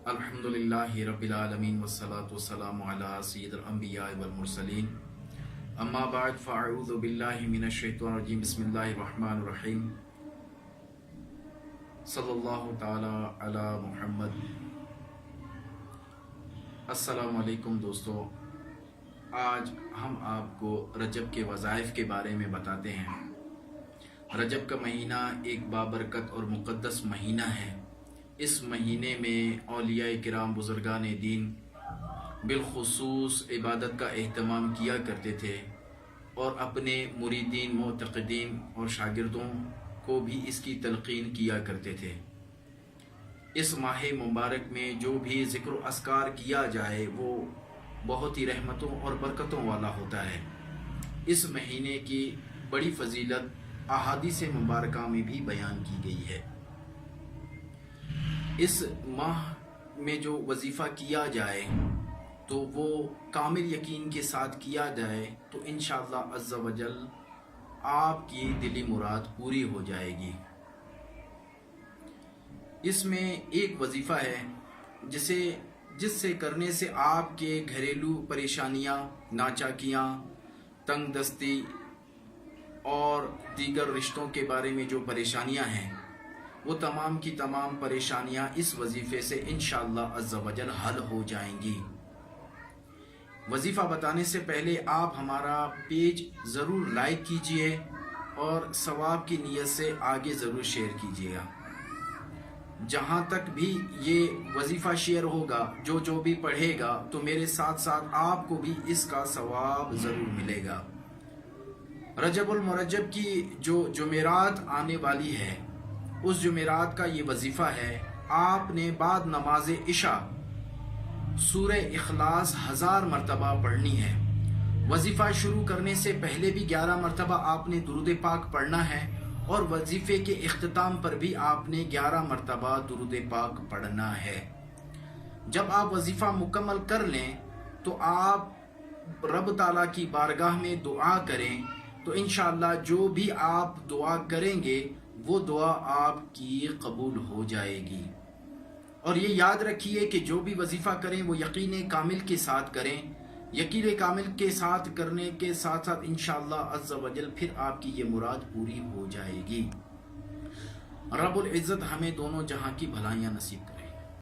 الحمدللہ رب العالمین والصلاة والسلام علی سید الانبیاء والمرسلین اما بعد فاعوذ باللہ من الشیطان الرجیم بسم اللہ الرحمن الرحیم صلی اللہ تعالی علی محمد۔ السلام علیکم دوستو، آج ہم آپ کو رجب کے وظائف کے بارے میں بتاتے ہیں۔ رجب کا مہینہ ایک بابرکت اور مقدس مہینہ ہے۔ اس مہینے میں اولیاء کرام بزرگان دین بالخصوص عبادت کا اہتمام کیا کرتے تھے اور اپنے مریدین، معتقدین اور شاگردوں کو بھی اس کی تلقین کیا کرتے تھے۔ اس ماہ مبارک میں جو بھی ذکر و اذکار کیا جائے وہ بہت ہی رحمتوں اور برکتوں والا ہوتا ہے۔ اس مہینے کی بڑی فضیلت احادیث مبارکہ میں بھی بیان کی گئی ہے۔ اس ماہ میں جو وظیفہ کیا جائے تو وہ کامل یقین کے ساتھ کیا جائے تو انشاءاللہ عز و جل آپ کی دلی مراد پوری ہو جائے گی۔ اس میں ایک وظیفہ ہے جس سے کرنے سے آپ کے گھریلو پریشانیاں، ناچاکیاں، تنگ دستی اور دیگر رشتوں کے بارے میں جو پریشانیاں ہیں وہ تمام کی تمام پریشانیاں اس وظیفے سے انشاءاللہ عز و جل حل ہو جائیں گی۔ وظیفہ بتانے سے پہلے آپ ہمارا پیج ضرور لائک کیجئے اور ثواب کی نیت سے آگے ضرور شیئر کیجئے گا۔ جہاں تک بھی یہ وظیفہ شیئر ہوگا، جو بھی پڑھے گا تو میرے ساتھ ساتھ آپ کو بھی اس کا ثواب ضرور ملے گا۔ رجب المرجب کی جو جمعرات آنے والی ہے اس جمعرات کا یہ وظیفہ ہے۔ آپ نے بعد نماز عشاء سورہ اخلاص 1000 مرتبہ پڑھنی ہے۔ وظیفہ شروع کرنے سے پہلے بھی 11 مرتبہ آپ نے درود پاک پڑھنا ہے اور وظیفے کے اختتام پر بھی آپ نے 11 مرتبہ درود پاک پڑھنا ہے۔ جب آپ وظیفہ مکمل کر لیں تو آپ رب تعالیٰ کی بارگاہ میں دعا کریں تو انشاءاللہ جو بھی آپ دعا کریں گے وہ دعا آپ کی قبول ہو جائے گی۔ اور یہ یاد رکھیے کہ جو بھی وظیفہ کریں وہ یقین کامل کے ساتھ کریں۔ یقین کامل کے ساتھ کرنے کے ساتھ ساتھ انشاءاللہ عز و جل پھر آپ کی یہ مراد پوری ہو جائے گی۔ رب العزت ہمیں دونوں جہاں کی بھلائیاں نصیب کرے۔